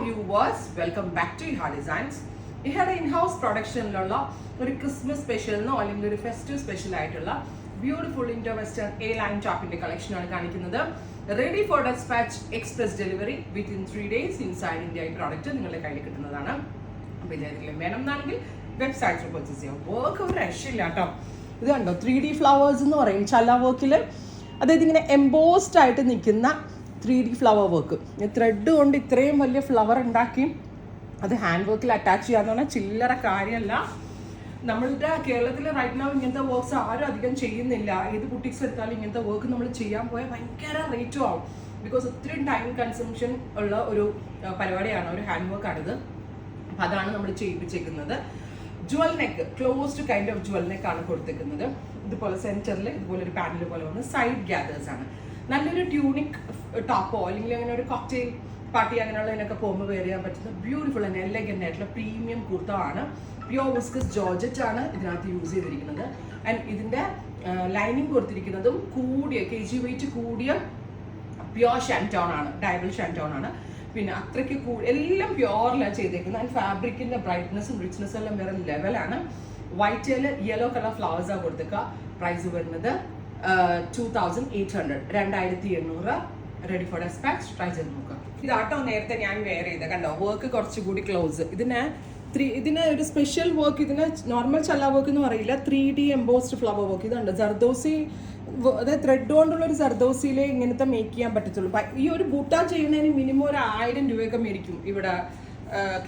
viewers, welcome back to Iha Designs. Ihada in-house production ഒരു Christmas സ്പെഷ്യലിനോ അല്ലെങ്കിൽ ഒരു ഫെസ്റ്റീവ് സ്പെഷ്യൽ ആയിട്ടുള്ള beautiful inter western A line ടോപ്പിന്റെ കളക്ഷനാണ് കാണിക്കുന്നത്. Ready for dispatch express delivery within 3 days inside India. ഈ പ്രോഡക്റ്റ് നിങ്ങളുടെ കയ്യിൽ കിട്ടുന്നതാണ്. അപ്പോൾ ഇതെന്തെങ്കിലും വേണം എന്നാണെങ്കിൽ വെബ്സൈറ്റിൽ പർച്ചേസ് ചെയ്യാം. വർക്ക് ഒരു രക്ഷയില്ല കേട്ടോ. ഇത് കണ്ടോ, 3D ഫ്ലവേഴ്സ് എന്ന് പറയും ചല വർക്കിൽ. അതായത് ഇങ്ങനെ എംബോസ്ഡ് ആയിട്ട് നിൽക്കുന്ന 3D ഫ്ലവർ വർക്ക്. ത്രെഡ് കൊണ്ട് ഇത്രയും വലിയ ഫ്ലവർ ഉണ്ടാക്കി അത് ഹാൻഡ് വർക്കിൽ അറ്റാച്ച് ചെയ്യാന്ന് പറഞ്ഞാൽ ചില്ലറ കാര്യമല്ല. നമ്മളുടെ കേരളത്തിൽ റൈറ്റ് നൗ ഇങ്ങനത്തെ വർക്ക്സ് ആരും അധികം ചെയ്യുന്നില്ല. ഏത് ബുട്ടിക്സ് എടുത്താലും ഇങ്ങനത്തെ വർക്ക് നമ്മൾ ചെയ്യാൻ പോയാൽ ഭയങ്കര റേറ്റും ആവും. ബിക്കോസ് ഒത്തിരി ടൈം കൺസംഷൻ ഉള്ള ഒരു പരിപാടിയാണ്, ഒരു ഹാൻഡ് വർക്കാണിത്. അപ്പം അതാണ് നമ്മൾ ചെയ്യിപ്പിച്ചേക്കുന്നത്. Jewel neck, closed kind of jewel neck ആണ് കൊടുത്തേക്കുന്നത്. ഇതുപോലെ സെന്ററിൽ ഇതുപോലെ ഒരു പാനൽ പോലെ വന്ന് സൈഡ് ഗ്യാദേഴ്സ് ആണ്. നല്ലൊരു ട്യൂണിക് ടോപ്പോ അല്ലെങ്കിൽ അങ്ങനെ ഒരു കോക്ടെയിൽ പാർട്ടി അങ്ങനെയുള്ളതിനൊക്കെ പോകുമ്പോൾ വെയർ ചെയ്യാൻ പറ്റുന്ന ബ്യൂട്ടിഫുൾ ആൻഡ് എലഗന്റ് ആയിട്ടുള്ള പ്രീമിയം കുർത്തമാണ്. പ്യോർ വിസ്കസ് ജോർജറ്റ് ആണ് ഇതിനകത്ത് യൂസ് ചെയ്തിരിക്കുന്നത്. ആൻഡ് ഇതിന്റെ ലൈനിങ് കൊടുത്തിരിക്കുന്നതും കൂടിയ kg വെയിറ്റ് കൂടിയ പ്യോർ ഷാൻറ്റോൺ ആണ്, ഡയബിൾ ഷാൻറ്റോൺ ആണ്. പിന്നെ അത്രയ്ക്ക് എല്ലാം പ്യോറിലാണ് ചെയ്തേക്കുന്നത്. ആൻഡ് ഫാബ്രിക്കിന്റെ ബ്രൈറ്റ്നസ്സും റിച്ച്നെസ്സും എല്ലാം വേറെ ലെവലാണ്. വൈറ്റില് യെല്ലോ കളർ ഫ്ലവേഴ്സാണ് കൊടുത്തേക്കുക. പ്രൈസ് വരുന്നത് 2800, 2800. Ready for dispatch. ട്രൈ ചെയ്ത് നോക്കുക. ഇതാട്ടോ നേരത്തെ ഞാൻ വെയർ ചെയ്ത കണ്ടോ, വർക്ക് കുറച്ചുകൂടി ക്ലോസ്. ഇതിന് ഒരു സ്പെഷ്യൽ വർക്ക്, ഇതിന് നോർമൽ ചല്ല വർക്ക് എന്ന് പറയില്ല, 3D എംബോസ്ഡ് ഫ്ലവർ വർക്ക്. ഇതുണ്ട് ജർദോസി, അതായത് ത്രെഡ് കൊണ്ടുള്ള ഒരു ജർദോസിയിലെ ഇങ്ങനത്തെ മേക്ക് ചെയ്യാൻ പറ്റത്തുള്ളൂ. ഈ ഒരു ബൂട്ടാ ചെയ്യുന്നതിന് മിനിമം ഒരു 1000 രൂപയൊക്കെ മേടിക്കും ഇവിടെ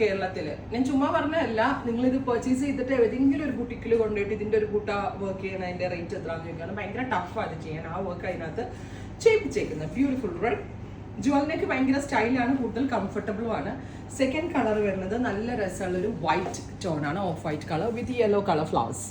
കേരളത്തിൽ. ഞാൻ ചുമ്മാ പറഞ്ഞതല്ല, നിങ്ങളിത് പർച്ചേസ് ചെയ്തിട്ട് ഏതെങ്കിലും ഒരു ബുട്ടിക്കിൽ കൊണ്ടുപോയിട്ട് ഇതിൻ്റെ ഒരു ബൂട്ട വർക്ക് ചെയ്യുന്നതിൻ്റെ റേറ്റ് എത്രയാണെന്ന് ചോദിക്കുകയാണ്. ഭയങ്കര ടഫാണ് അത് ചെയ്യാൻ. ആ വർക്ക് അതിനകത്ത് ചെയ്യിപ്പിച്ചേക്കുന്നത്. ബ്യൂട്ടിഫുൾ റെഡ് ജുവൽ നെക്ക്, ഭയങ്കര സ്റ്റൈലാണ്, കൂടുതൽ കംഫർട്ടബിളും ആണ്. സെക്കൻഡ് കളർ വരുന്നത് നല്ല രസമുള്ളൊരു വൈറ്റ് ടോണാണ്, off white colour with yellow colour flowers.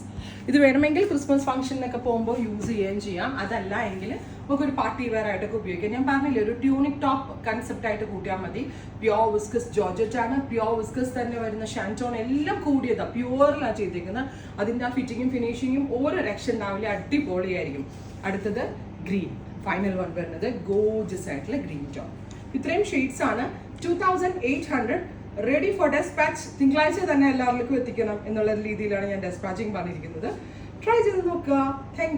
ഇത് വേണമെങ്കിൽ ക്രിസ്മസ് ഫംഗ്ഷനിലൊക്കെ പോകുമ്പോൾ യൂസ് ചെയ്യുകയും ചെയ്യാം. അതല്ല എങ്കിൽ നമുക്കൊരു പാർട്ടി വെയർ ആയിട്ടൊക്കെ ഉപയോഗിക്കാം. ഞാൻ പറഞ്ഞില്ലേ, ഒരു ട്യൂണിക് ടോപ്പ് കൺസെപ്റ്റ് ആയിട്ട് കൂട്ടിയാൽ മതി. പ്യോർ വിസ്കസ് ജോർജറ്റ് ആണ്. പ്യോർ വിസ്കസ് തന്നെ വരുന്ന ഷാൻറ്റോൺ എല്ലാം കൂടിയതാണ്, പ്യുവറിലാണ് ചെയ്തിരിക്കുന്നത്. അതിൻ്റെ ആ ഫിറ്റിങ്ങും ഫിനിഷിങ്ങും ഓരോ രക്ഷ ഉണ്ടാവില്ല, അടിപൊളിയായിരിക്കും. അടുത്തത് ഗ്രീൻ, ഫൈനൽ വൺ വരുന്നത് ഗോർജിയസ് ആയിട്ടുള്ള ഗ്രീൻ ടോൺ. ഇത്രയും ഷെയ്ഡ്സ് ആണ്. 2800. Ready for dispatch. തിങ്കളാഴ്ച തന്നെ എല്ലാവർക്കും എത്തിക്കണം എന്നുള്ള രീതിയിലാണ് ഞാൻ ഡെസ്പാച്ചിങ് പറഞ്ഞിരിക്കുന്നത്. ട്രൈ ചെയ്ത് നോക്കുക.